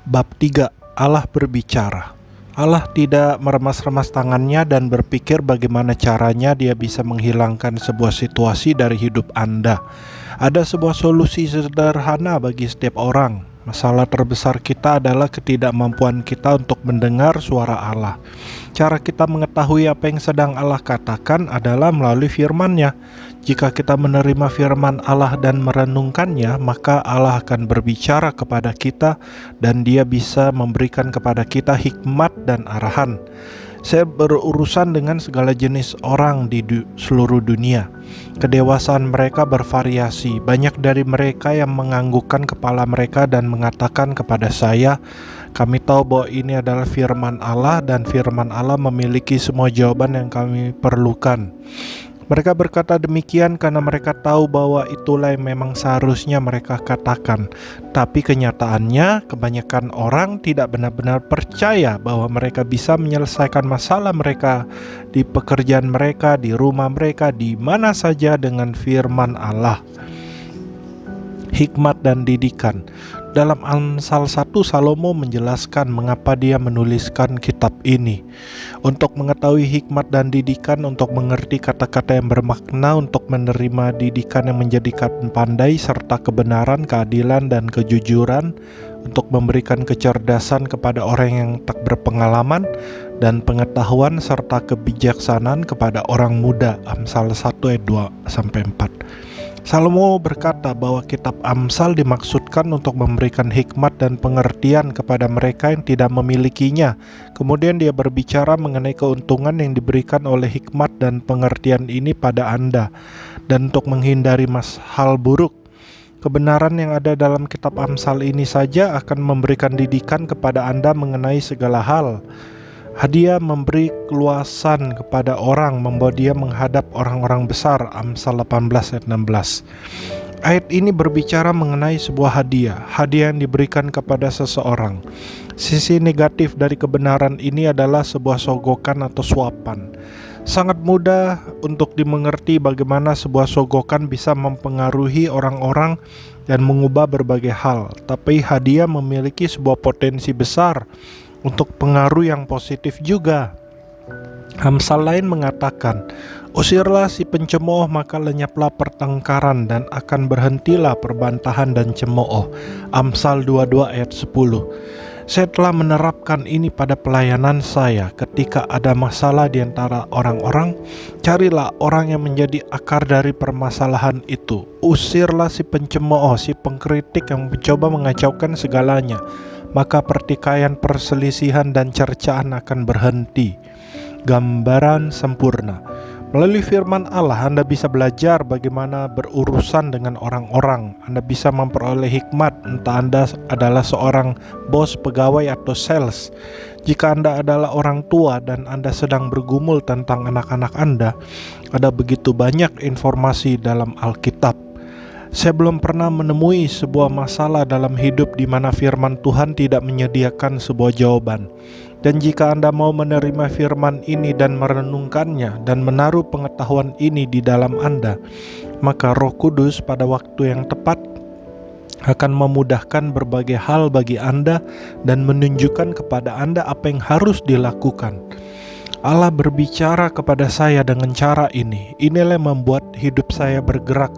Bab 3. Allah berbicara. Allah tidak meremas-remas tangannya dan berpikir bagaimana caranya dia bisa menghilangkan sebuah situasi dari hidup Anda. Ada sebuah solusi sederhana bagi setiap orang. Masalah terbesar kita adalah ketidakmampuan kita untuk mendengar suara Allah. Cara kita mengetahui apa yang sedang Allah katakan adalah melalui firman-Nya. Jika kita menerima firman Allah dan merenungkannya, maka Allah akan berbicara kepada kita dan Dia bisa memberikan kepada kita hikmat dan arahan. Saya berurusan dengan segala jenis orang di seluruh dunia. Kedewasaan mereka bervariasi. Banyak dari mereka yang menganggukkan kepala mereka dan mengatakan kepada saya, "Kami tahu bahwa ini adalah firman Allah dan firman Allah memiliki semua jawaban yang kami perlukan." Mereka berkata demikian karena mereka tahu bahwa itulah yang memang seharusnya mereka katakan. Tapi kenyataannya, kebanyakan orang tidak benar-benar percaya bahwa mereka bisa menyelesaikan masalah mereka di pekerjaan mereka, di rumah mereka, di mana saja dengan firman Allah. Hikmat dan didikan. Dalam Amsal 1, Salomo menjelaskan mengapa dia menuliskan kitab ini. Untuk mengetahui hikmat dan didikan, untuk mengerti kata-kata yang bermakna, untuk menerima didikan yang menjadikan pandai, serta kebenaran, keadilan, dan kejujuran, untuk memberikan kecerdasan kepada orang yang tak berpengalaman, dan pengetahuan serta kebijaksanaan kepada orang muda. Amsal 1 ayat 2-4. Salomo berkata bahwa kitab Amsal dimaksudkan untuk memberikan hikmat dan pengertian kepada mereka yang tidak memilikinya. Kemudian dia berbicara mengenai keuntungan yang diberikan oleh hikmat dan pengertian ini pada Anda, dan untuk menghindari hal buruk. Kebenaran yang ada dalam kitab Amsal ini saja akan memberikan didikan kepada Anda mengenai segala hal. Hadiah memberi keluasan kepada orang, membawa dia menghadap orang-orang besar. Amsal 18 ayat 16. Ayat ini berbicara mengenai sebuah hadiah yang diberikan kepada seseorang. Sisi negatif dari kebenaran ini adalah sebuah sogokan atau suapan. Sangat mudah untuk dimengerti bagaimana sebuah sogokan bisa mempengaruhi orang-orang dan mengubah berbagai hal. Tapi hadiah memiliki sebuah potensi besar untuk pengaruh yang positif juga. Amsal lain mengatakan, "Usirlah si pencemooh, maka lenyaplah pertengkaran dan akan berhentilah perbantahan dan cemooh." Amsal 22 ayat 10. Saya telah menerapkan ini pada pelayanan saya. Ketika ada masalah di antara orang-orang, carilah orang yang menjadi akar dari permasalahan itu. Usirlah si pencemooh, si pengkritik yang mencoba mengacaukan segalanya. Maka pertikaian, perselisihan, dan cercaan akan berhenti. Gambaran sempurna. Melalui firman Allah, Anda bisa belajar bagaimana berurusan dengan orang-orang. Anda bisa memperoleh hikmat, entah Anda adalah seorang bos, pegawai, atau sales. Jika Anda adalah orang tua dan Anda sedang bergumul tentang anak-anak Anda, ada begitu banyak informasi dalam Alkitab. Saya belum pernah menemui sebuah masalah dalam hidup di mana firman Tuhan tidak menyediakan sebuah jawaban. Dan jika Anda mau menerima firman ini dan merenungkannya dan menaruh pengetahuan ini di dalam Anda, maka Roh Kudus pada waktu yang tepat akan memudahkan berbagai hal bagi Anda dan menunjukkan kepada Anda apa yang harus dilakukan. Allah berbicara kepada saya dengan cara ini. Inilah yang membuat hidup saya bergerak.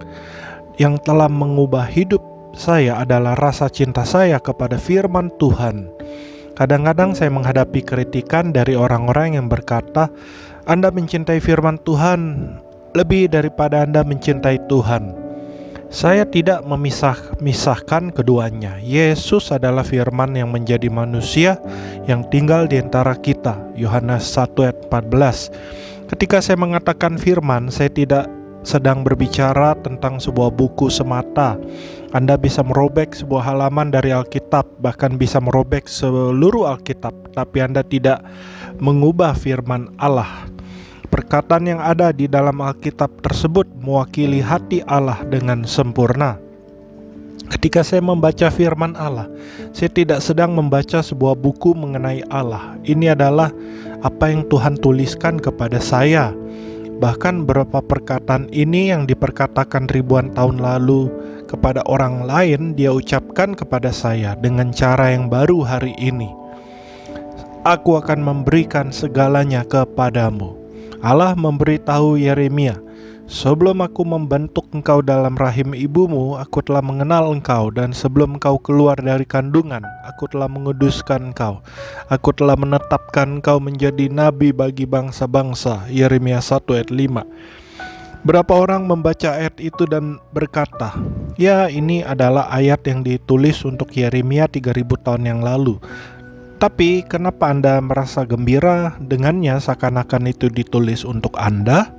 Yang telah mengubah hidup saya adalah rasa cinta saya kepada firman Tuhan. Kadang-kadang saya menghadapi kritikan dari orang-orang yang berkata, "Anda mencintai firman Tuhan lebih daripada Anda mencintai Tuhan." Saya tidak memisahkan keduanya. Yesus adalah firman yang menjadi manusia yang tinggal di antara kita. Yohanes 1 ayat 14. Ketika saya mengatakan firman, saya tidak sedang berbicara tentang sebuah buku semata. Anda bisa merobek sebuah halaman dari Alkitab, bahkan bisa merobek seluruh Alkitab, tapi Anda tidak mengubah firman Allah. Perkataan yang ada di dalam Alkitab tersebut mewakili hati Allah dengan sempurna. Ketika saya membaca firman Allah, saya tidak sedang membaca sebuah buku mengenai Allah. Ini adalah apa yang Tuhan tuliskan kepada saya. Bahkan beberapa perkataan ini yang diperkatakan ribuan tahun lalu kepada orang lain, Dia ucapkan kepada saya dengan cara yang baru hari ini. Aku akan memberikan segalanya kepadamu. Allah memberitahu Yeremia, sebelum aku membentuk engkau dalam rahim ibumu, aku telah mengenal engkau, dan sebelum engkau keluar dari kandungan, aku telah menguduskan engkau. Aku telah menetapkan engkau menjadi nabi bagi bangsa-bangsa. Yeremia 1 ayat 5. Berapa orang membaca ayat itu dan berkata, ya, ini adalah ayat yang ditulis untuk Yeremia 3000 tahun yang lalu. Tapi kenapa Anda merasa gembira dengannya seakan-akan itu ditulis untuk Anda?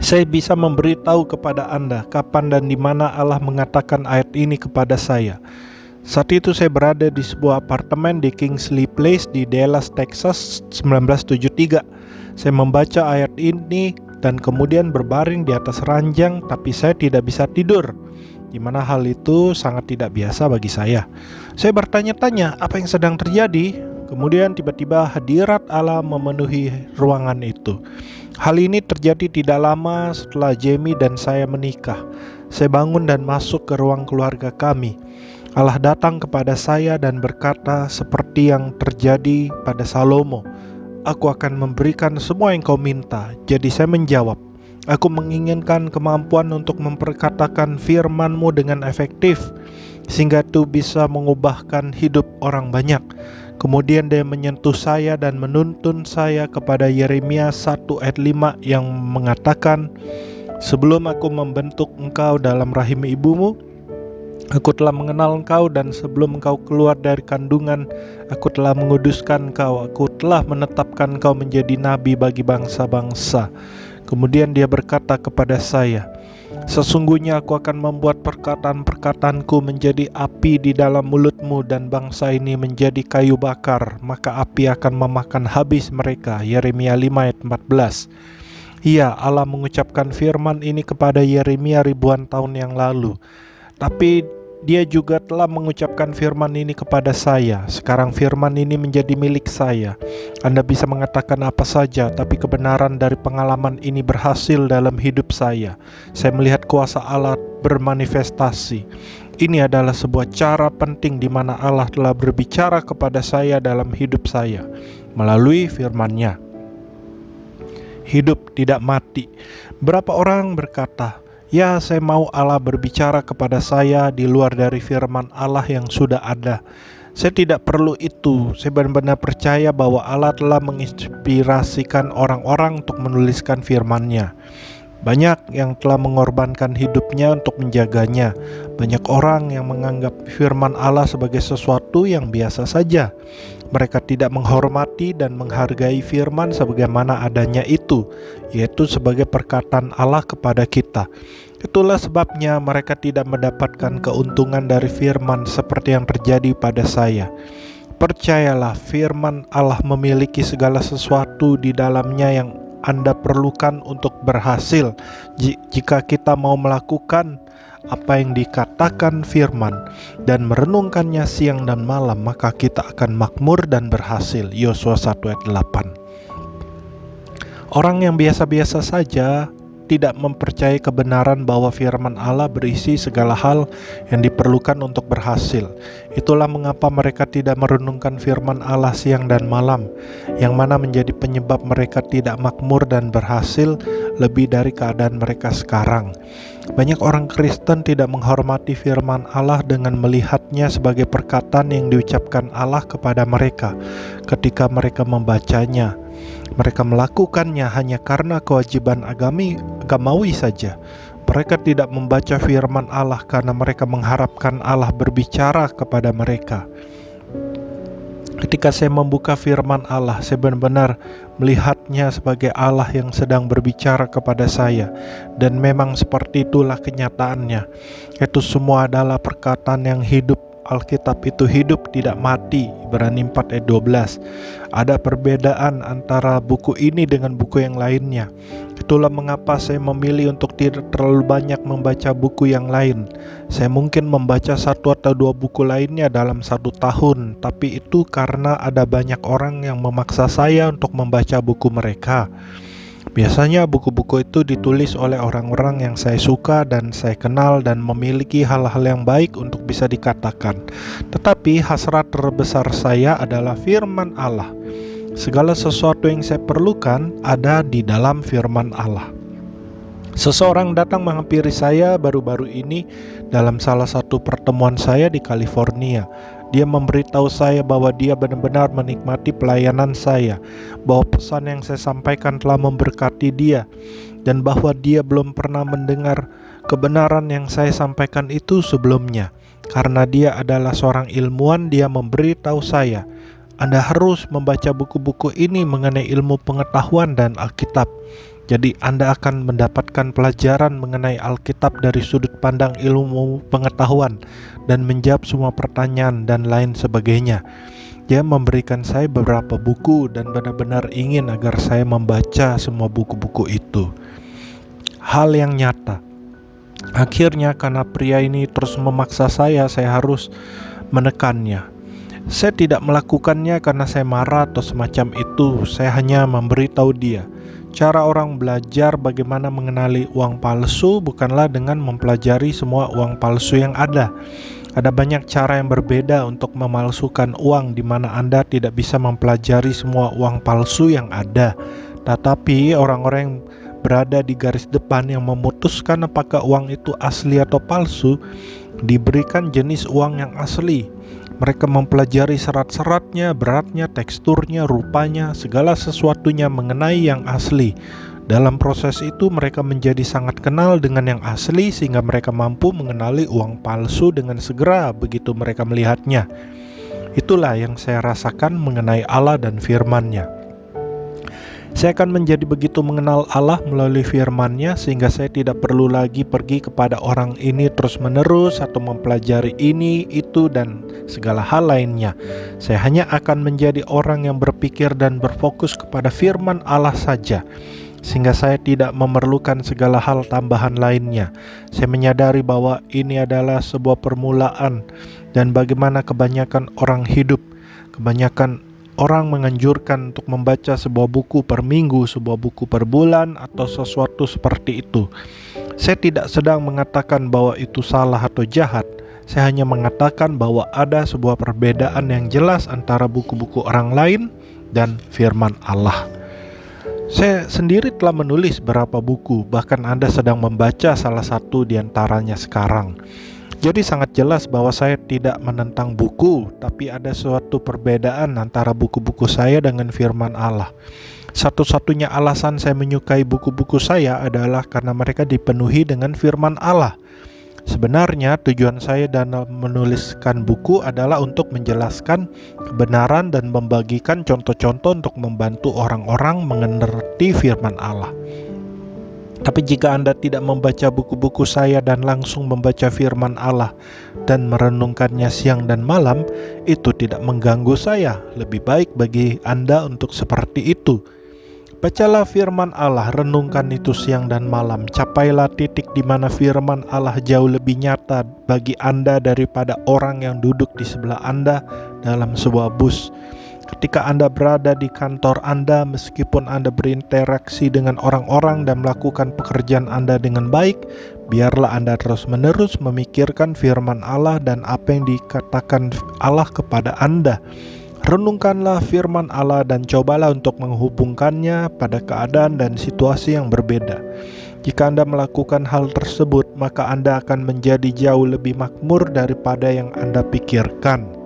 Saya bisa memberitahu kepada Anda kapan dan di mana Allah mengatakan ayat ini kepada saya. Saat itu saya berada di sebuah apartemen di Kingsley Place di Dallas, Texas, 1973. Saya membaca ayat ini dan kemudian berbaring di atas ranjang, tapi saya tidak bisa tidur, di mana hal itu sangat tidak biasa bagi saya. Saya bertanya-tanya apa yang sedang terjadi. Kemudian tiba-tiba hadirat Allah memenuhi ruangan itu. Hal ini terjadi tidak lama setelah Jamie dan saya menikah. Saya bangun dan masuk ke ruang keluarga kami. Allah datang kepada saya dan berkata seperti yang terjadi pada Salomo, aku akan memberikan semua yang kau minta. Jadi saya menjawab, aku menginginkan kemampuan untuk memperkatakan firman-Mu dengan efektif, sehingga itu bisa mengubahkan hidup orang banyak. Kemudian Dia menyentuh saya dan menuntun saya kepada Yeremia 1 ayat 5 yang mengatakan, sebelum aku membentuk engkau dalam rahim ibumu, aku telah mengenal engkau, dan sebelum engkau keluar dari kandungan, aku telah menguduskan engkau. Aku telah menetapkan engkau menjadi nabi bagi bangsa-bangsa. Kemudian Dia berkata kepada saya, sesungguhnya aku akan membuat perkataan-perkataanku menjadi api di dalam mulutmu, dan bangsa ini menjadi kayu bakar, maka api akan memakan habis mereka. Yeremia 5 ayat 14. Iya, Allah mengucapkan firman ini kepada Yeremia ribuan tahun yang lalu. Tapi Dia juga telah mengucapkan firman ini kepada saya. Sekarang firman ini menjadi milik saya. Anda bisa mengatakan apa saja, tapi kebenaran dari pengalaman ini berhasil dalam hidup saya. Saya melihat kuasa Allah bermanifestasi. Ini adalah sebuah cara penting di mana Allah telah berbicara kepada saya dalam hidup saya melalui firman-Nya. Hidup tidak mati. Berapa orang berkata, ya, saya mau Allah berbicara kepada saya di luar dari firman Allah yang sudah ada. Saya tidak perlu itu. Saya benar-benar percaya bahwa Allah telah menginspirasikan orang-orang untuk menuliskan firman-Nya. Banyak yang telah mengorbankan hidupnya untuk menjaganya. Banyak orang yang menganggap firman Allah sebagai sesuatu yang biasa saja. Mereka tidak menghormati dan menghargai firman sebagaimana adanya itu, yaitu sebagai perkataan Allah kepada kita. Itulah sebabnya mereka tidak mendapatkan keuntungan dari firman seperti yang terjadi pada saya. Percayalah, firman Allah memiliki segala sesuatu di dalamnya yang Anda perlukan untuk berhasil. Jika kita mau melakukan apa yang dikatakan firman dan merenungkannya siang dan malam, maka kita akan makmur dan berhasil. Yosua 1 ayat 8. Orang yang biasa-biasa saja tidak mempercayai kebenaran bahwa firman Allah berisi segala hal yang diperlukan untuk berhasil. Itulah mengapa mereka tidak merenungkan firman Allah siang dan malam, yang mana menjadi penyebab mereka tidak makmur dan berhasil lebih dari keadaan mereka sekarang. Banyak orang Kristen tidak menghormati firman Allah dengan melihatnya sebagai perkataan yang diucapkan Allah kepada mereka ketika mereka membacanya. Mereka melakukannya hanya karena kewajiban agamawi saja. Mereka tidak membaca firman Allah karena mereka mengharapkan Allah berbicara kepada mereka. Ketika saya membuka firman Allah, saya benar-benar melihatnya sebagai Allah yang sedang berbicara kepada saya. Dan memang seperti itulah kenyataannya. Itu semua adalah perkataan yang hidup. Alkitab itu hidup, tidak mati. Ibrani 4 ayat 12. Ada perbedaan antara buku ini dengan buku yang lainnya. Itulah mengapa saya memilih untuk tidak terlalu banyak membaca buku yang lain. Saya mungkin membaca 1 atau 2 buku lainnya dalam 1 tahun, tapi itu karena ada banyak orang yang memaksa saya untuk membaca buku mereka. Biasanya buku-buku itu ditulis oleh orang-orang yang saya suka dan saya kenal dan memiliki hal-hal yang baik untuk bisa dikatakan. Tetapi hasrat terbesar saya adalah firman Allah. Segala sesuatu yang saya perlukan ada di dalam firman Allah. Seseorang datang menghampiri saya baru-baru ini dalam salah satu pertemuan saya di California. Dia memberitahu saya bahwa dia benar-benar menikmati pelayanan saya, bahwa pesan yang saya sampaikan telah memberkati dia, dan bahwa dia belum pernah mendengar kebenaran yang saya sampaikan itu sebelumnya. Karena dia adalah seorang ilmuwan, dia memberitahu saya, Anda harus membaca buku-buku ini mengenai ilmu pengetahuan dan Alkitab. Jadi Anda akan mendapatkan pelajaran mengenai Alkitab dari sudut pandang ilmu pengetahuan dan menjawab semua pertanyaan dan lain sebagainya. Dia memberikan saya beberapa buku dan benar-benar ingin agar saya membaca semua buku-buku itu. Hal yang nyata. Akhirnya karena pria ini terus memaksa saya harus menekannya. Saya tidak melakukannya karena saya marah atau semacam itu. Saya hanya memberitahu dia. Cara orang belajar bagaimana mengenali uang palsu bukanlah dengan mempelajari semua uang palsu yang ada. Ada banyak cara yang berbeda untuk memalsukan uang, di mana Anda tidak bisa mempelajari semua uang palsu yang ada. Tetapi orang-orang yang berada di garis depan yang memutuskan apakah uang itu asli atau palsu, diberikan jenis uang yang asli. Mereka mempelajari serat-seratnya, beratnya, teksturnya, rupanya, segala sesuatunya mengenai yang asli. Dalam proses itu mereka menjadi sangat kenal dengan yang asli sehingga mereka mampu mengenali uang palsu dengan segera begitu mereka melihatnya. Itulah yang saya rasakan mengenai Allah dan firman-Nya. Saya akan menjadi begitu mengenal Allah melalui firman-Nya sehingga saya tidak perlu lagi pergi kepada orang ini terus-menerus atau mempelajari ini, itu, dan segala hal lainnya. Saya hanya akan menjadi orang yang berpikir dan berfokus kepada firman Allah saja, sehingga saya tidak memerlukan segala hal tambahan lainnya. Saya menyadari bahwa ini adalah sebuah permulaan dan bagaimana kebanyakan orang hidup. Kebanyakan orang menganjurkan untuk membaca sebuah buku per minggu, sebuah buku per bulan, atau sesuatu seperti itu. Saya tidak sedang mengatakan bahwa itu salah atau jahat. Saya hanya mengatakan bahwa ada sebuah perbedaan yang jelas antara buku-buku orang lain dan firman Allah. Saya sendiri telah menulis beberapa buku, bahkan Anda sedang membaca salah satu di antaranya sekarang. Jadi sangat jelas bahwa saya tidak menentang buku, tapi ada suatu perbedaan antara buku-buku saya dengan firman Allah. Satu-satunya alasan saya menyukai buku-buku saya adalah karena mereka dipenuhi dengan firman Allah. Sebenarnya tujuan saya dalam menuliskan buku adalah untuk menjelaskan kebenaran dan membagikan contoh-contoh untuk membantu orang-orang mengerti firman Allah. Tapi jika Anda tidak membaca buku-buku saya dan langsung membaca firman Allah dan merenungkannya siang dan malam, itu tidak mengganggu saya. Lebih baik bagi Anda untuk seperti itu. Bacalah firman Allah, renungkan itu siang dan malam. Capailah titik di mana firman Allah jauh lebih nyata bagi Anda daripada orang yang duduk di sebelah Anda dalam sebuah bus. Ketika Anda berada di kantor Anda, meskipun Anda berinteraksi dengan orang-orang dan melakukan pekerjaan Anda dengan baik, biarlah Anda terus-menerus memikirkan firman Allah dan apa yang dikatakan Allah kepada Anda. Renungkanlah firman Allah dan cobalah untuk menghubungkannya pada keadaan dan situasi yang berbeda. Jika Anda melakukan hal tersebut, maka Anda akan menjadi jauh lebih makmur daripada yang Anda pikirkan.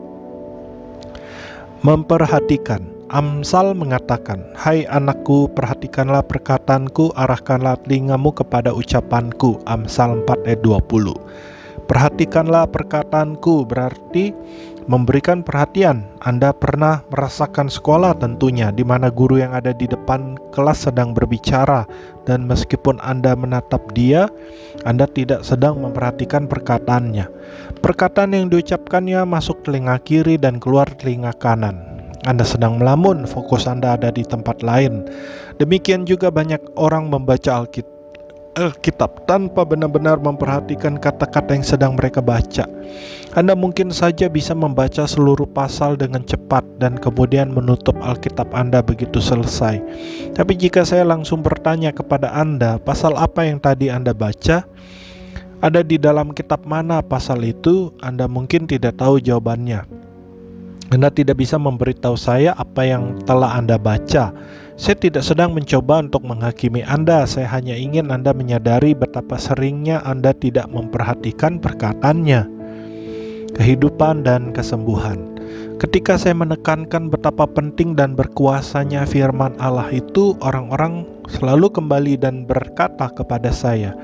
Memperhatikan. Amsal mengatakan, "Hai anakku, perhatikanlah perkataanku, arahkanlah telingamu kepada ucapanku." Amsal 4 ayat 20. Perhatikanlah perkataanku berarti memberikan perhatian. Anda pernah merasakan sekolah tentunya, di mana guru yang ada di depan kelas sedang berbicara, dan meskipun Anda menatap dia, Anda tidak sedang memperhatikan perkataannya. Perkataan yang diucapkannya masuk telinga kiri dan keluar telinga kanan. Anda sedang melamun, fokus Anda ada di tempat lain. Demikian juga banyak orang membaca Alkitab tanpa benar-benar memperhatikan kata-kata yang sedang mereka baca. Anda mungkin saja bisa membaca seluruh pasal dengan cepat dan kemudian menutup Alkitab Anda begitu selesai. Tapi jika saya langsung bertanya kepada Anda, pasal apa yang tadi Anda baca? Ada di dalam kitab mana pasal itu? Anda mungkin tidak tahu jawabannya. Anda tidak bisa memberitahu saya apa yang telah Anda baca. Saya tidak sedang mencoba untuk menghakimi Anda. Saya hanya ingin Anda menyadari betapa seringnya Anda tidak memperhatikan perkataannya. Kehidupan dan kesembuhan. Ketika saya menekankan betapa penting dan berkuasanya firman Allah itu, orang-orang selalu kembali dan berkata kepada saya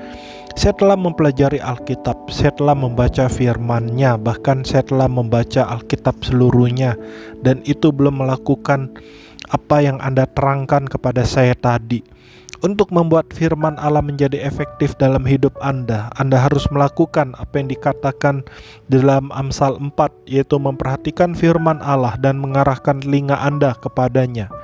telah mempelajari Alkitab, saya telah membaca firman-Nya, bahkan saya telah membaca Alkitab seluruhnya, dan itu belum melakukan apa yang Anda terangkan kepada saya tadi. Untuk membuat firman Allah menjadi efektif dalam hidup Anda harus melakukan apa yang dikatakan dalam Amsal 4, yaitu memperhatikan firman Allah dan mengarahkan telinga Anda kepadanya.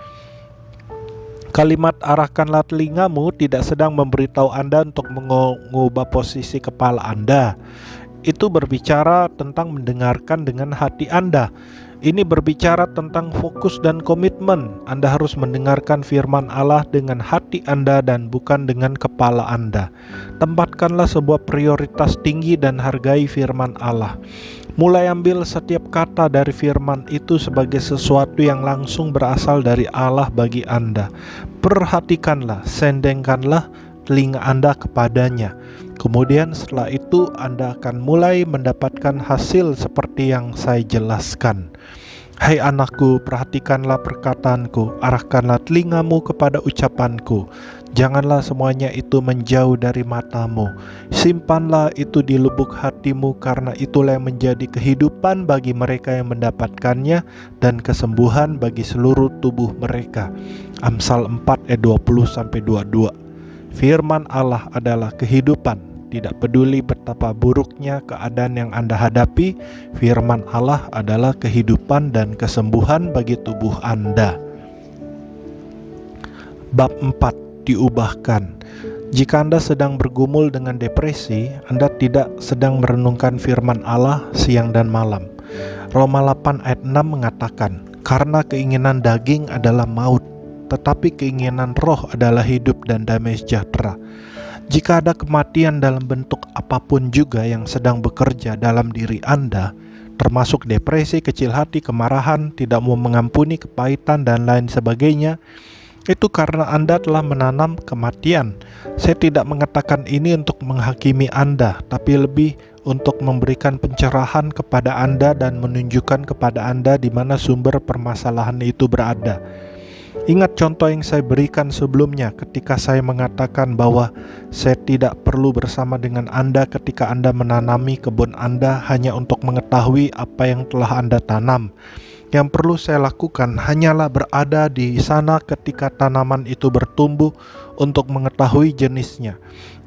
Kalimat arahkanlah telingamu tidak sedang memberitahu Anda untuk mengubah posisi kepala Anda. Itu berbicara tentang mendengarkan dengan hati Anda. Ini berbicara tentang fokus dan komitmen. Anda harus mendengarkan firman Allah dengan hati Anda dan bukan dengan kepala Anda. Tempatkanlah sebuah prioritas tinggi dan hargai firman Allah. Mulai ambil setiap kata dari firman itu sebagai sesuatu yang langsung berasal dari Allah bagi Anda. Perhatikanlah, sendengkanlah telinga Anda kepadanya. Kemudian setelah itu Anda akan mulai mendapatkan hasil seperti yang saya jelaskan. Hai anakku, perhatikanlah perkataanku, arahkanlah telingamu kepada ucapanku. Janganlah semuanya itu menjauh dari matamu. Simpanlah itu di lubuk hatimu, karena itulah yang menjadi kehidupan bagi mereka yang mendapatkannya dan kesembuhan bagi seluruh tubuh mereka. Amsal 4 ayat 20-22. Firman Allah adalah kehidupan. Tidak peduli betapa buruknya keadaan yang Anda hadapi, firman Allah adalah kehidupan dan kesembuhan bagi tubuh Anda. Bab 4. Diubahkan. Jika Anda sedang bergumul dengan depresi, Anda tidak sedang merenungkan firman Allah siang dan malam. Roma 8 ayat 6 mengatakan, karena keinginan daging adalah maut, tetapi keinginan roh adalah hidup dan damai sejahtera. Jika ada kematian dalam bentuk apapun juga yang sedang bekerja dalam diri Anda, termasuk depresi, kecil hati, kemarahan, tidak mau mengampuni, kepahitan, dan lain sebagainya, itu karena Anda telah menanam kematian. Saya tidak mengatakan ini untuk menghakimi Anda, tapi lebih untuk memberikan pencerahan kepada Anda dan menunjukkan kepada Anda di mana sumber permasalahan itu berada. Ingat contoh yang saya berikan sebelumnya ketika saya mengatakan bahwa saya tidak perlu bersama dengan Anda ketika Anda menanami kebun Anda hanya untuk mengetahui apa yang telah Anda tanam. Yang perlu saya lakukan hanyalah berada di sana ketika tanaman itu bertumbuh untuk mengetahui jenisnya.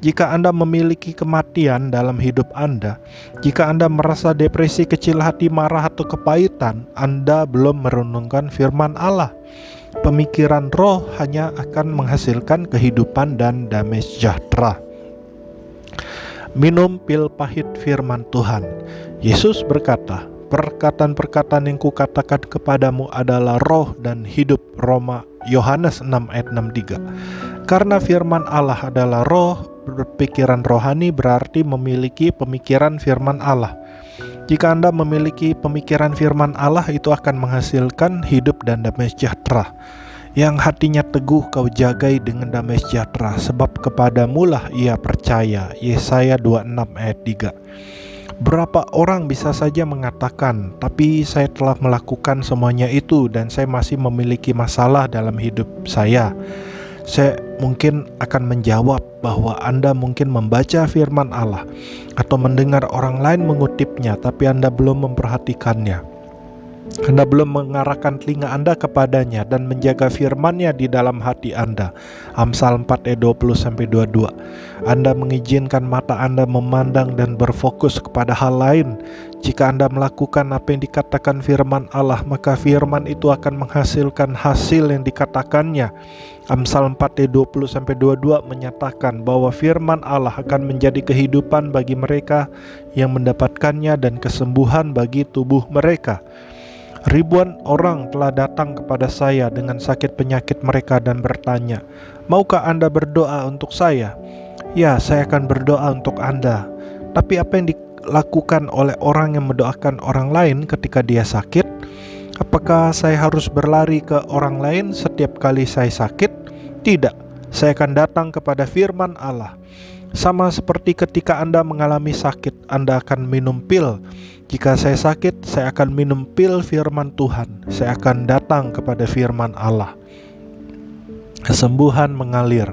Jika Anda memiliki kematian dalam hidup Anda, jika Anda merasa depresi, kecil hati, marah, atau kepahitan, Anda belum merenungkan firman Allah. Pemikiran roh hanya akan menghasilkan kehidupan dan damai sejahtera. Minum pil pahit firman Tuhan. Yesus berkata, perkataan-perkataan yang kukatakan kepadamu adalah roh dan hidup. Yohanes 6 ayat 63. Karena firman Allah adalah roh, berpikiran rohani berarti memiliki pemikiran firman Allah. Jika Anda memiliki pemikiran firman Allah, itu akan menghasilkan hidup dan damai sejahtera. Yang hatinya teguh kau jagai dengan damai sejahtera, sebab kepadamulah ia percaya. Yesaya 26 ayat 3. Berapa orang bisa saja mengatakan, tapi saya telah melakukan semuanya itu dan saya masih memiliki masalah dalam hidup saya. Saya mungkin akan menjawab bahwa Anda mungkin membaca firman Allah atau mendengar orang lain mengutipnya, tapi Anda belum memperhatikannya. Anda belum mengarahkan telinga Anda kepadanya dan menjaga firman-Nya di dalam hati Anda. Amsal 4 ayat 20-22. Anda mengizinkan mata Anda memandang dan berfokus kepada hal lain. Jika Anda melakukan apa yang dikatakan firman Allah, maka firman itu akan menghasilkan hasil yang dikatakannya. Amsal 4 ayat 20-22 menyatakan bahwa firman Allah akan menjadi kehidupan bagi mereka yang mendapatkannya dan kesembuhan bagi tubuh mereka. Ribuan orang telah datang kepada saya dengan sakit penyakit mereka dan bertanya, "Maukah Anda berdoa untuk saya?" Ya, saya akan berdoa untuk Anda. Tapi apa yang dilakukan oleh orang yang mendoakan orang lain ketika dia sakit? Apakah saya harus berlari ke orang lain setiap kali saya sakit? Tidak, saya akan datang kepada firman Allah. Sama seperti ketika Anda mengalami sakit, Anda akan minum pil. Jika saya sakit, saya akan minum pil firman Tuhan. Saya akan datang kepada firman Allah. Kesembuhan mengalir.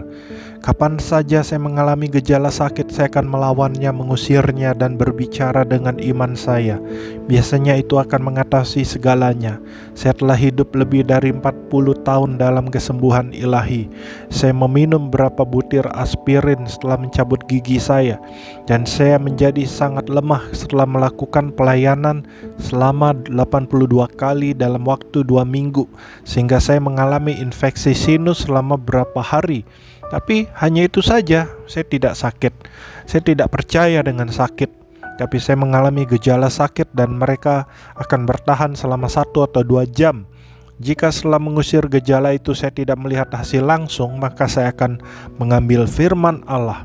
Kapan saja saya mengalami gejala sakit, saya akan melawannya, mengusirnya, dan berbicara dengan iman saya. Biasanya itu akan mengatasi segalanya. Saya telah hidup lebih dari 40 tahun dalam kesembuhan ilahi. Saya meminum berapa butir aspirin setelah mencabut gigi saya, dan saya menjadi sangat lemah setelah melakukan pelayanan selama 82 kali dalam waktu 2 minggu, sehingga saya mengalami infeksi sinus selama berapa hari. Tapi hanya itu saja, saya tidak sakit. Saya tidak percaya dengan sakit, tapi saya mengalami gejala sakit dan mereka akan bertahan selama 1 atau 2 jam. Jika setelah mengusir gejala itu saya tidak melihat hasil langsung, maka saya akan mengambil firman Allah.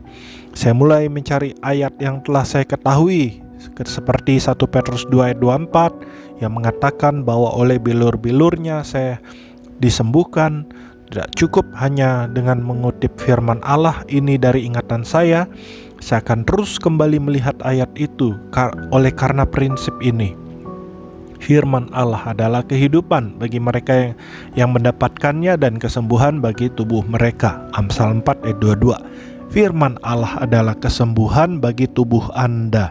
Saya mulai mencari ayat yang telah saya ketahui, seperti 1 Petrus 2 ayat 24 yang mengatakan bahwa oleh bilur-bilurnya saya disembuhkan. Tidak cukup hanya dengan mengutip firman Allah ini dari ingatan saya akan terus kembali melihat ayat itu oleh karena prinsip ini. Firman Allah adalah kehidupan bagi mereka yang mendapatkannya dan kesembuhan bagi tubuh mereka. Amsal 4 ayat 22. Firman Allah adalah kesembuhan bagi tubuh Anda.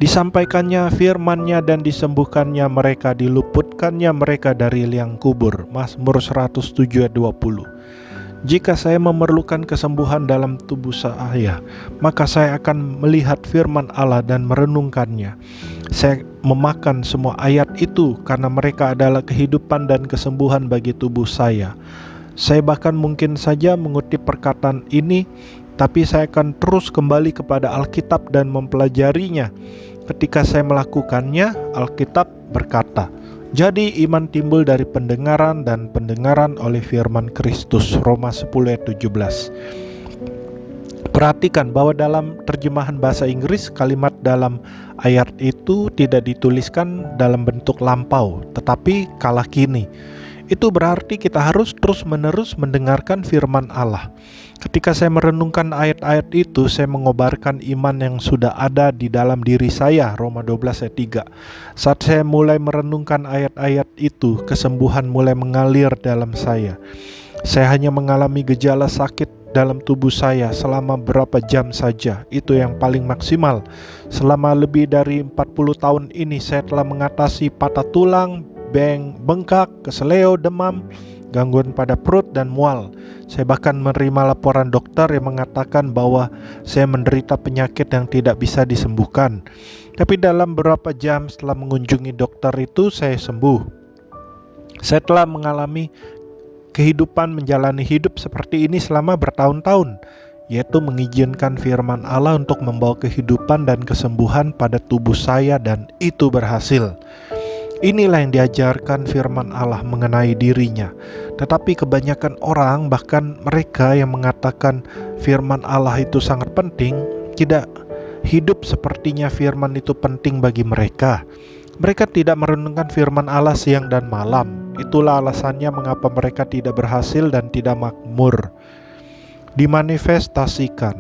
Disampaikannya firman-Nya dan disembuhkannya mereka, diluputkannya mereka dari liang kubur. Mazmur 107 ayat 20. Jika saya memerlukan kesembuhan dalam tubuh saya, maka saya akan melihat firman Allah dan merenungkannya. Saya memakan semua ayat itu karena mereka adalah kehidupan dan kesembuhan bagi tubuh saya. Saya bahkan mungkin saja mengutip perkataan ini, tapi saya akan terus kembali kepada Alkitab dan mempelajarinya. Ketika saya melakukannya, Alkitab berkata, "Jadi iman timbul dari pendengaran dan pendengaran oleh firman Kristus." Roma 10 ayat 17. Perhatikan bahwa dalam terjemahan bahasa Inggris, kalimat dalam ayat itu tidak dituliskan dalam bentuk lampau, tetapi kala kini. Itu berarti kita harus terus-menerus mendengarkan firman Allah. Ketika saya merenungkan ayat-ayat itu, saya mengobarkan iman yang sudah ada di dalam diri saya. Roma 12 ayat 3. Saat saya mulai merenungkan ayat-ayat itu, kesembuhan mulai mengalir dalam saya. Saya hanya mengalami gejala sakit dalam tubuh saya selama berapa jam saja. Itu yang paling maksimal. Selama lebih dari 40 tahun ini saya telah mengatasi patah tulang, bengkak, keseleo, demam, gangguan pada perut, dan mual. Saya bahkan menerima laporan dokter yang mengatakan bahwa saya menderita penyakit yang tidak bisa disembuhkan. Tapi dalam beberapa jam setelah mengunjungi dokter itu, saya sembuh. Saya telah mengalami kehidupan menjalani hidup seperti ini selama bertahun-tahun, yaitu mengizinkan firman Allah untuk membawa kehidupan dan kesembuhan pada tubuh saya, dan itu berhasil. Inilah yang diajarkan firman Allah mengenai dirinya. Tetapi kebanyakan orang, bahkan mereka yang mengatakan firman Allah itu sangat penting, tidak hidup sepertinya firman itu penting bagi mereka. Mereka tidak merenungkan firman Allah siang dan malam. Itulah alasannya mengapa mereka tidak berhasil dan tidak makmur. Dimanifestasikan.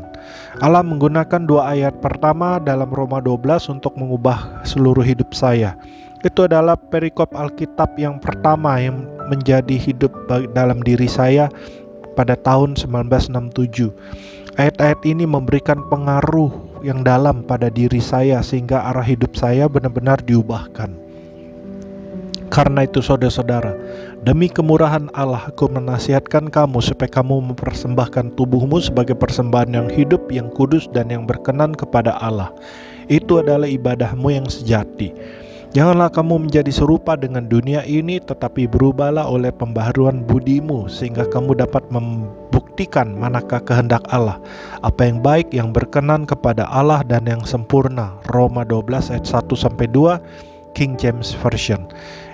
Allah menggunakan 2 ayat pertama dalam Roma 12 untuk mengubah seluruh hidup saya. Itu adalah perikop Alkitab yang pertama yang menjadi hidup dalam diri saya pada tahun 1967. Ayat-ayat ini memberikan pengaruh yang dalam pada diri saya sehingga arah hidup saya benar-benar diubahkan. Karena itu saudara-saudara, demi kemurahan Allah aku menasihatkan kamu supaya kamu mempersembahkan tubuhmu sebagai persembahan yang hidup, yang kudus dan yang berkenan kepada Allah. Itu adalah ibadahmu yang sejati. Janganlah kamu menjadi serupa dengan dunia ini, tetapi berubahlah oleh pembaharuan budimu, sehingga kamu dapat membuktikan manakah kehendak Allah, apa yang baik, yang berkenan kepada Allah dan yang sempurna. Roma 12 ayat 1-2 King James Version.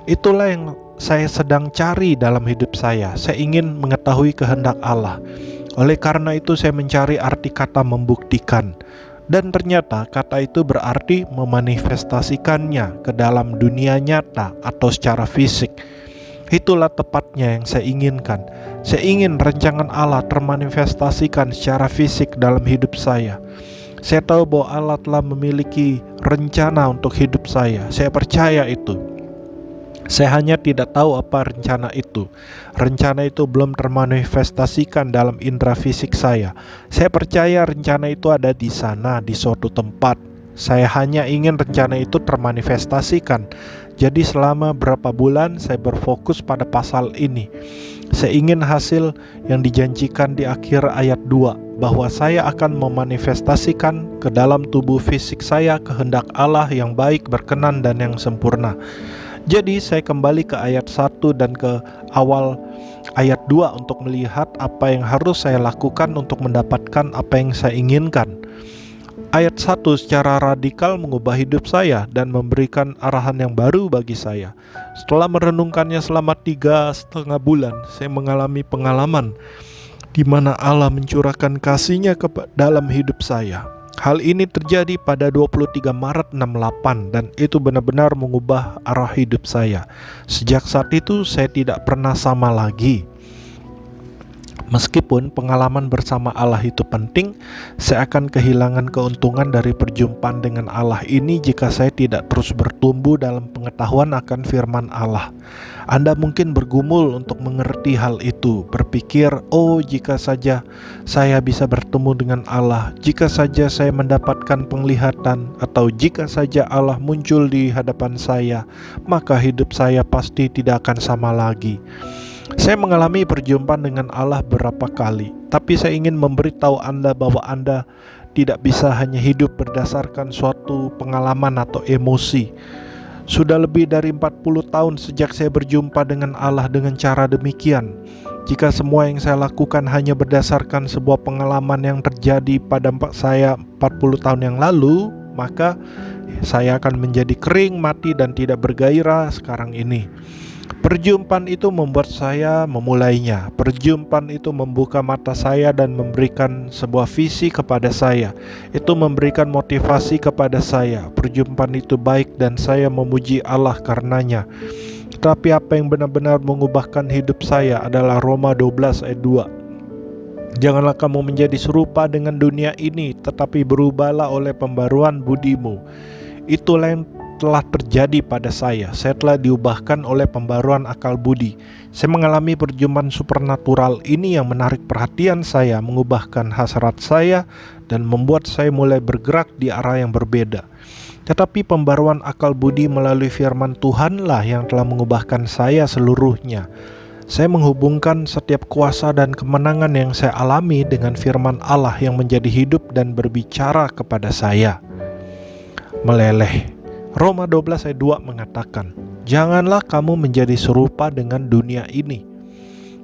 Itulah yang saya sedang cari dalam hidup saya. Saya ingin mengetahui kehendak Allah. Oleh karena itu saya mencari arti kata membuktikan. Dan ternyata kata itu berarti memanifestasikannya ke dalam dunia nyata atau secara fisik. Itulah tepatnya yang saya inginkan. Saya ingin rancangan Allah termanifestasikan secara fisik dalam hidup saya. Saya tahu bahwa Allah telah memiliki rencana untuk hidup saya. Saya percaya itu. Saya hanya tidak tahu apa rencana itu. Rencana itu belum termanifestasikan dalam indera fisik saya. Saya percaya rencana itu ada di sana, di suatu tempat. Saya hanya ingin rencana itu termanifestasikan. Jadi selama berapa bulan saya berfokus pada pasal ini. Saya ingin hasil yang dijanjikan di akhir ayat 2, bahwa saya akan memanifestasikan ke dalam tubuh fisik saya kehendak Allah yang baik, berkenan dan yang sempurna. Jadi saya kembali ke ayat 1 dan ke awal ayat 2 untuk melihat apa yang harus saya lakukan untuk mendapatkan apa yang saya inginkan. Ayat 1 secara radikal mengubah hidup saya dan memberikan arahan yang baru bagi saya. Setelah merenungkannya selama 3,5 bulan, saya mengalami pengalaman di mana Allah mencurahkan kasih-Nya ke dalam hidup saya. Hal ini terjadi pada 23 Maret 68 dan itu benar-benar mengubah arah hidup saya. Sejak saat itu saya tidak pernah sama lagi. Meskipun pengalaman bersama Allah itu penting, saya akan kehilangan keuntungan dari perjumpaan dengan Allah ini jika saya tidak terus bertumbuh dalam pengetahuan akan firman Allah. Anda mungkin bergumul untuk mengerti hal itu, berpikir, oh jika saja saya bisa bertemu dengan Allah, jika saja saya mendapatkan penglihatan, atau jika saja Allah muncul di hadapan saya, maka hidup saya pasti tidak akan sama lagi. Saya mengalami perjumpaan dengan Allah beberapa kali, tapi saya ingin memberitahu Anda bahwa Anda tidak bisa hanya hidup berdasarkan suatu pengalaman atau emosi. Sudah lebih dari 40 tahun sejak saya berjumpa dengan Allah dengan cara demikian. Jika semua yang saya lakukan hanya berdasarkan sebuah pengalaman yang terjadi pada saya 40 tahun yang lalu, maka saya akan menjadi kering, mati, dan tidak bergairah sekarang ini. Perjumpaan itu membuat saya memulainya. Perjumpaan itu membuka mata saya dan memberikan sebuah visi kepada saya. Itu memberikan motivasi kepada saya. Perjumpaan itu baik dan saya memuji Allah karenanya. Tetapi apa yang benar-benar mengubahkan hidup saya adalah Roma 12 ayat 2. Janganlah kamu menjadi serupa dengan dunia ini, tetapi berubahlah oleh pembaruan budimu. Itulah yang telah terjadi pada saya. Saya telah diubahkan oleh pembaruan akal budi. Saya mengalami perjumpaan supernatural ini yang menarik perhatian saya, mengubahkan hasrat saya, dan membuat saya mulai bergerak di arah yang berbeda. Tetapi pembaruan akal budi melalui firman Tuhanlah yang telah mengubahkan saya seluruhnya. Saya menghubungkan setiap kuasa dan kemenangan yang saya alami dengan firman Allah yang menjadi hidup dan berbicara kepada saya. Meleleh. Roma 12 ayat 2 mengatakan, janganlah kamu menjadi serupa dengan dunia ini.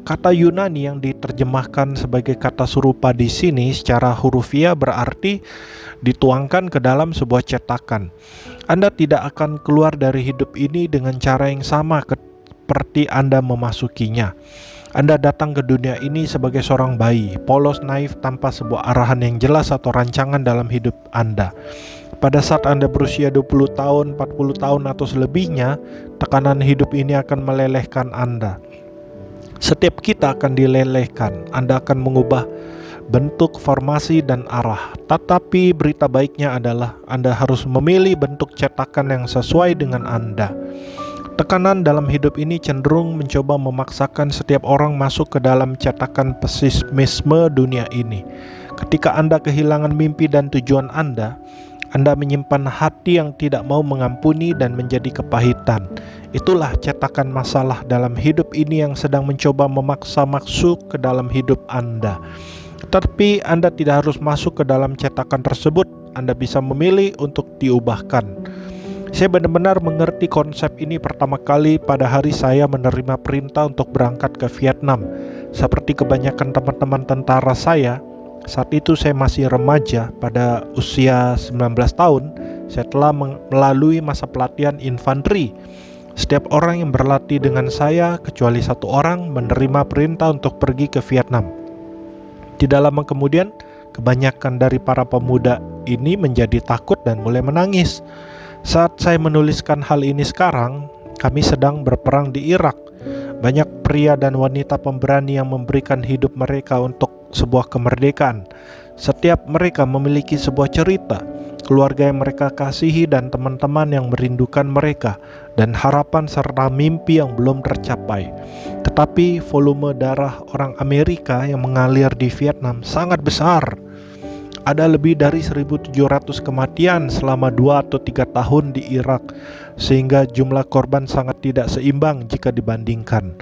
Kata Yunani yang diterjemahkan sebagai kata serupa di sini secara hurufiah berarti dituangkan ke dalam sebuah cetakan. Anda tidak akan keluar dari hidup ini dengan cara yang sama seperti Anda memasukinya. Anda datang ke dunia ini sebagai seorang bayi, polos, naif, tanpa sebuah arahan yang jelas atau rancangan dalam hidup Anda. Pada saat Anda berusia 20 tahun, 40 tahun atau selebihnya, tekanan hidup ini akan melelehkan Anda. Setiap kita akan dilelehkan. Anda akan mengubah bentuk, formasi, dan arah. Tetapi berita baiknya adalah Anda harus memilih bentuk cetakan yang sesuai dengan Anda. Tekanan dalam hidup ini cenderung mencoba memaksakan setiap orang masuk ke dalam cetakan pesimisme dunia ini. Ketika Anda kehilangan mimpi dan tujuan Anda Anda menyimpan hati yang tidak mau mengampuni dan menjadi kepahitan. Itulah cetakan masalah dalam hidup ini yang sedang mencoba memaksa masuk ke dalam hidup Anda. Tetapi Anda tidak harus masuk ke dalam cetakan tersebut. Anda bisa memilih untuk diubahkan. Saya benar-benar mengerti konsep ini pertama kali pada hari saya menerima perintah untuk berangkat ke Vietnam. Seperti kebanyakan teman-teman tentara saya, saat itu saya masih remaja pada usia 19 tahun. Saya telah melalui masa pelatihan infanteri. Setiap orang yang berlatih dengan saya, kecuali satu orang, menerima perintah untuk pergi ke Vietnam. Tidak lama kemudian, kebanyakan dari para pemuda ini menjadi takut dan mulai menangis. Saat saya menuliskan hal ini sekarang, kami sedang berperang di Irak. Banyak pria dan wanita pemberani yang memberikan hidup mereka untuk sebuah kemerdekaan. Setiap mereka memiliki sebuah cerita, keluarga yang mereka kasihi dan teman-teman yang merindukan mereka, dan harapan serta mimpi yang belum tercapai. Tetapi volume darah orang Amerika yang mengalir di Vietnam sangat besar. Ada lebih dari 1.700 kematian selama 2 atau 3 tahun di Irak, sehingga jumlah korban sangat tidak seimbang jika dibandingkan.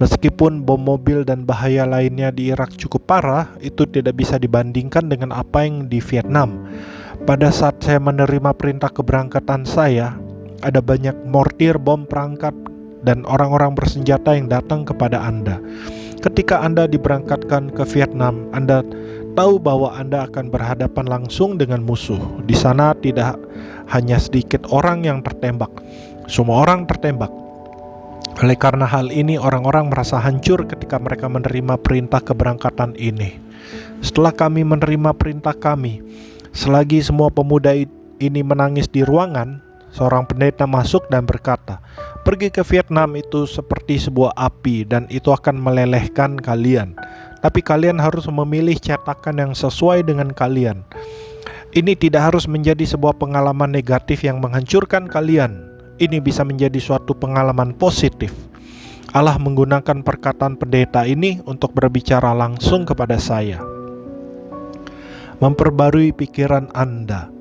Meskipun bom mobil dan bahaya lainnya di Irak cukup parah, itu tidak bisa dibandingkan dengan apa yang di Vietnam. Pada saat saya menerima perintah keberangkatan saya, ada banyak mortir bom perangkat dan orang-orang bersenjata yang datang kepada Anda. Ketika Anda diberangkatkan ke Vietnam, Anda tahu bahwa Anda akan berhadapan langsung dengan musuh. Di sana tidak hanya sedikit orang yang tertembak, semua orang tertembak. Oleh karena hal ini, orang-orang merasa hancur ketika mereka menerima perintah keberangkatan ini. Setelah kami menerima perintah kami, selagi semua pemuda ini menangis di ruangan, seorang pendeta masuk dan berkata, "Pergi ke Vietnam itu seperti sebuah api dan itu akan melelehkan kalian. Tapi kalian harus memilih cetakan yang sesuai dengan kalian. Ini tidak harus menjadi sebuah pengalaman negatif yang menghancurkan kalian. Ini bisa menjadi suatu pengalaman positif." Allah menggunakan perkataan pendeta ini untuk berbicara langsung kepada saya. Memperbarui pikiran Anda.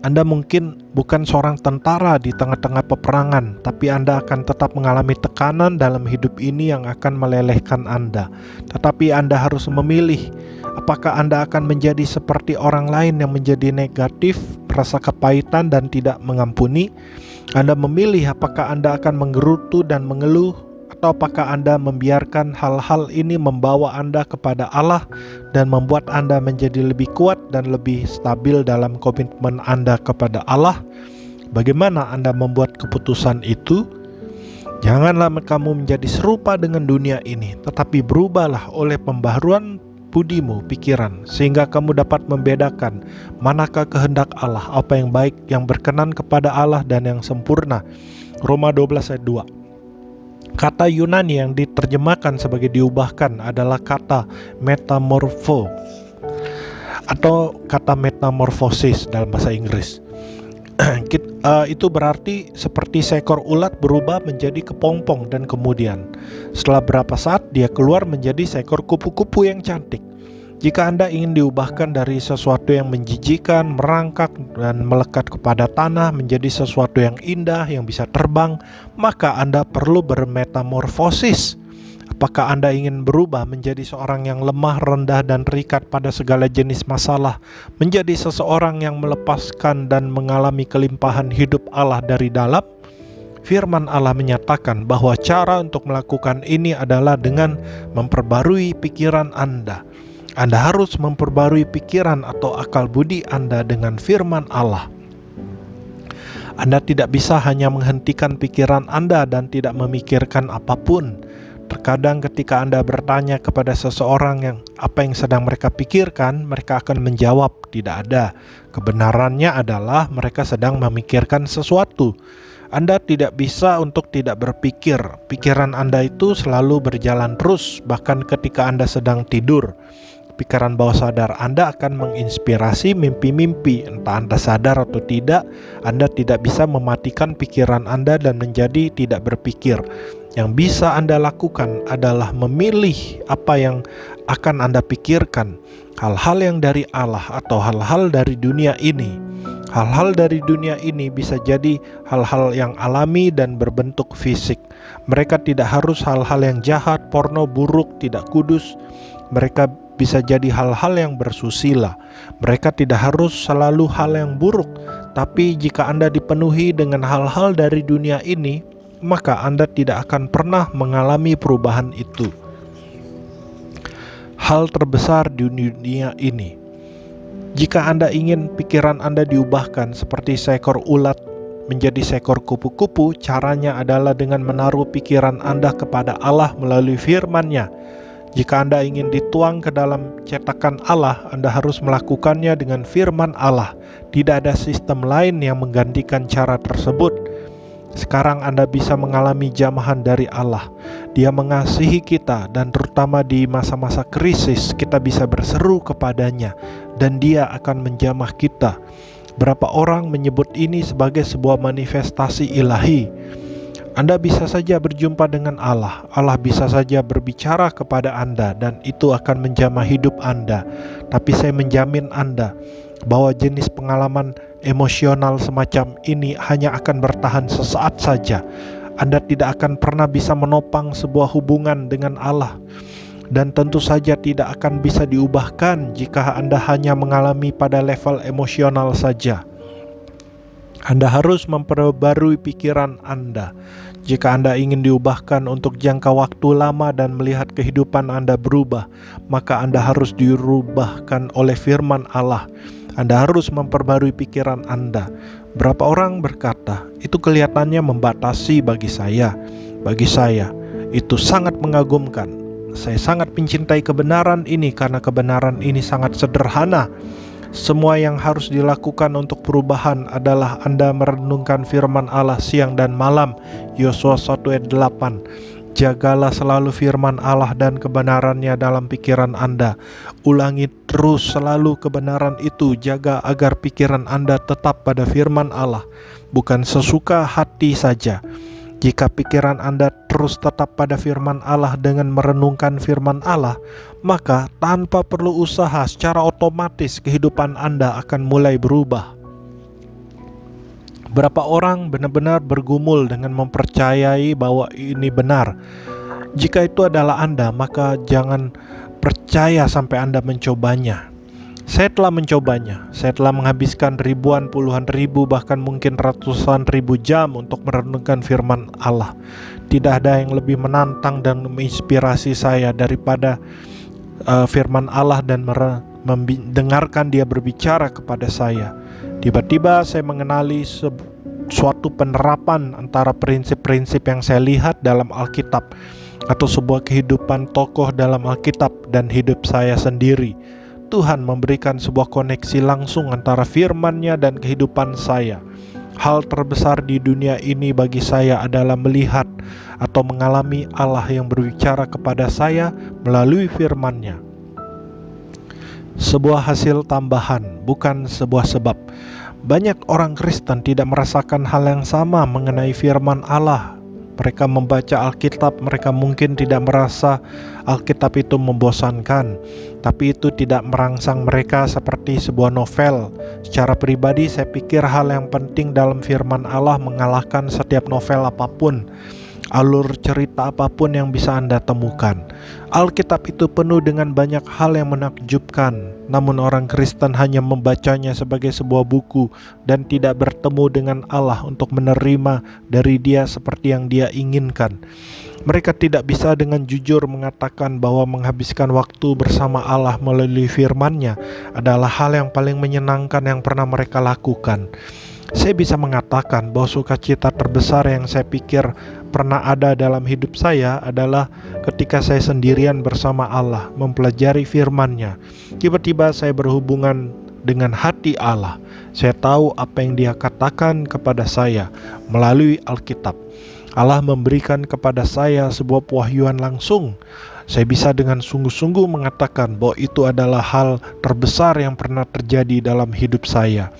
Anda mungkin bukan seorang tentara di tengah-tengah peperangan, tapi Anda akan tetap mengalami tekanan dalam hidup ini yang akan melelehkan Anda. Tetapi Anda harus memilih, apakah Anda akan menjadi seperti orang lain yang menjadi negatif, merasa kepahitan dan tidak mengampuni. Anda memilih apakah Anda akan menggerutu dan mengeluh, atau apakah Anda membiarkan hal-hal ini membawa Anda kepada Allah dan membuat Anda menjadi lebih kuat dan lebih stabil dalam komitmen Anda kepada Allah. Bagaimana Anda membuat keputusan itu? Janganlah kamu menjadi serupa dengan dunia ini, tetapi berubahlah oleh pembaharuan budimu, pikiran, sehingga kamu dapat membedakan manakah kehendak Allah, apa yang baik, yang berkenan kepada Allah dan yang sempurna. Roma 12 ayat 2. Kata Yunani yang diterjemahkan sebagai diubahkan adalah kata metamorpho atau kata metamorfosis dalam bahasa Inggris. Itu berarti seperti seekor ulat berubah menjadi kepompong dan kemudian setelah berapa saat dia keluar menjadi seekor kupu-kupu yang cantik. Jika Anda ingin diubahkan dari sesuatu yang menjijikan, merangkak dan melekat kepada tanah menjadi sesuatu yang indah, yang bisa terbang, maka Anda perlu bermetamorfosis. Apakah Anda ingin berubah menjadi seorang yang lemah, rendah, dan terikat pada segala jenis masalah, menjadi seseorang yang melepaskan dan mengalami kelimpahan hidup Allah dari dalam? Firman Allah menyatakan bahwa cara untuk melakukan ini adalah dengan memperbarui pikiran Anda. Anda harus memperbarui pikiran atau akal budi Anda dengan firman Allah. Anda tidak bisa hanya menghentikan pikiran Anda dan tidak memikirkan apapun. Terkadang ketika Anda bertanya kepada seseorang yang apa yang sedang mereka pikirkan, mereka akan menjawab tidak ada. Kebenarannya adalah mereka sedang memikirkan sesuatu. Anda tidak bisa untuk tidak berpikir. Pikiran Anda itu selalu berjalan terus, bahkan ketika Anda sedang tidur. Pikiran bawah sadar Anda akan menginspirasi mimpi-mimpi. Entah Anda sadar atau tidak, Anda tidak bisa mematikan pikiran Anda dan menjadi tidak berpikir. Yang bisa Anda lakukan adalah memilih apa yang akan Anda pikirkan, hal-hal yang dari Allah atau hal-hal dari dunia ini. Hal-hal dari dunia ini bisa jadi hal-hal yang alami dan berbentuk fisik. Mereka tidak harus hal-hal yang jahat, porno, buruk, tidak kudus. Mereka bisa jadi hal-hal yang bersusila. Mereka tidak harus selalu hal yang buruk. Tapi jika Anda dipenuhi dengan hal-hal dari dunia ini, maka Anda tidak akan pernah mengalami perubahan itu. Hal terbesar di dunia ini. Jika Anda ingin pikiran Anda diubahkan seperti seekor ulat menjadi seekor kupu-kupu, caranya adalah dengan menaruh pikiran Anda kepada Allah melalui firman-Nya. Jika Anda ingin dituang ke dalam cetakan Allah, Anda harus melakukannya dengan firman Allah. Tidak ada sistem lain yang menggantikan cara tersebut. Sekarang Anda bisa mengalami jamahan dari Allah. Dia mengasihi kita, dan terutama di masa-masa krisis kita bisa berseru kepadanya dan Dia akan menjamah kita. Berapa orang menyebut ini sebagai sebuah manifestasi ilahi. Anda bisa saja berjumpa dengan Allah. Allah bisa saja berbicara kepada Anda dan itu akan menjamah hidup Anda. Tapi saya menjamin Anda bahwa jenis pengalaman emosional semacam ini hanya akan bertahan sesaat saja. Anda tidak akan pernah bisa menopang sebuah hubungan dengan Allah, dan tentu saja tidak akan bisa diubahkan jika Anda hanya mengalami pada level emosional saja. Anda harus memperbarui pikiran Anda. Jika Anda ingin diubahkan untuk jangka waktu lama dan melihat kehidupan Anda berubah, maka Anda harus dirubahkan oleh firman Allah. Anda harus memperbarui pikiran Anda. Berapa orang berkata, itu kelihatannya membatasi bagi saya. Bagi saya, itu sangat mengagumkan. Saya sangat mencintai kebenaran ini karena kebenaran ini sangat sederhana. Semua yang harus dilakukan untuk perubahan adalah Anda merenungkan firman Allah siang dan malam. Yosua 1:8. Jagalah selalu firman Allah dan kebenarannya dalam pikiran Anda. Ulangi terus selalu kebenaran itu. Jaga agar pikiran Anda tetap pada firman Allah, bukan sesuka hati saja. Jika pikiran Anda terus tetap pada firman Allah dengan merenungkan firman Allah, maka tanpa perlu usaha, secara otomatis kehidupan Anda akan mulai berubah. Berapa orang benar-benar bergumul dengan mempercayai bahwa ini benar. Jika itu adalah Anda, maka jangan percaya sampai Anda mencobanya. Saya telah mencobanya. Saya telah menghabiskan ribuan, puluhan ribu, bahkan mungkin ratusan ribu jam untuk merenungkan firman Allah. Tidak ada yang lebih menantang dan menginspirasi saya daripada firman Allah dan mendengarkan Dia berbicara kepada saya. Tiba-tiba saya mengenali suatu penerapan antara prinsip-prinsip yang saya lihat dalam Alkitab atau sebuah kehidupan tokoh dalam Alkitab dan hidup saya sendiri. Tuhan memberikan sebuah koneksi langsung antara firman-Nya dan kehidupan saya. Hal terbesar di dunia ini bagi saya adalah melihat atau mengalami Allah yang berbicara kepada saya melalui firman-Nya. Sebuah hasil tambahan, bukan sebuah sebab. Banyak orang Kristen tidak merasakan hal yang sama mengenai firman Allah. Mereka membaca Alkitab, mereka mungkin tidak merasa Alkitab itu membosankan, tapi itu tidak merangsang mereka seperti sebuah novel. Secara pribadi saya pikir hal yang penting dalam firman Allah mengalahkan setiap novel apapun, alur cerita apapun yang bisa Anda temukan. Alkitab itu penuh dengan banyak hal yang menakjubkan, namun orang Kristen hanya membacanya sebagai sebuah buku dan tidak bertemu dengan Allah untuk menerima dari Dia seperti yang Dia inginkan. Mereka tidak bisa dengan jujur mengatakan bahwa menghabiskan waktu bersama Allah melalui firman-Nya adalah hal yang paling menyenangkan yang pernah mereka lakukan. Saya bisa mengatakan bahwa sukacita terbesar yang saya pikir pernah ada dalam hidup saya adalah ketika saya sendirian bersama Allah mempelajari firman-Nya. Tiba-tiba saya berhubungan dengan hati Allah. Saya tahu apa yang Dia katakan kepada saya melalui Alkitab. Allah memberikan kepada saya sebuah pewahyuan langsung. Saya bisa dengan sungguh-sungguh mengatakan bahwa itu adalah hal terbesar yang pernah terjadi dalam hidup saya.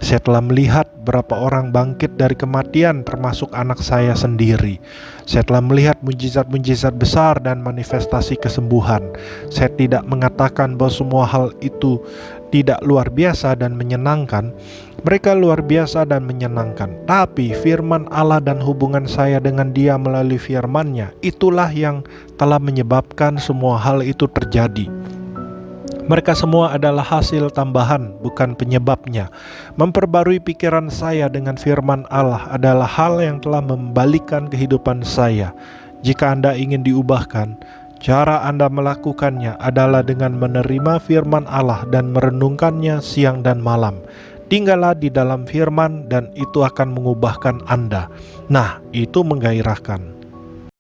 Saya telah melihat berapa orang bangkit dari kematian, termasuk anak saya sendiri. Saya telah melihat mujizat-mujizat besar dan manifestasi kesembuhan. Saya tidak mengatakan bahwa semua hal itu tidak luar biasa dan menyenangkan. Mereka luar biasa dan menyenangkan. Tapi firman Allah dan hubungan saya dengan Dia melalui firman-Nya, itulah yang telah menyebabkan semua hal itu terjadi. Mereka semua adalah hasil tambahan, bukan penyebabnya. Memperbarui pikiran saya dengan firman Allah adalah hal yang telah membalikan kehidupan saya. Jika Anda ingin diubahkan, cara Anda melakukannya adalah dengan menerima firman Allah dan merenungkannya siang dan malam. Tinggallah di dalam firman dan itu akan mengubahkan Anda. Nah, itu menggairahkan.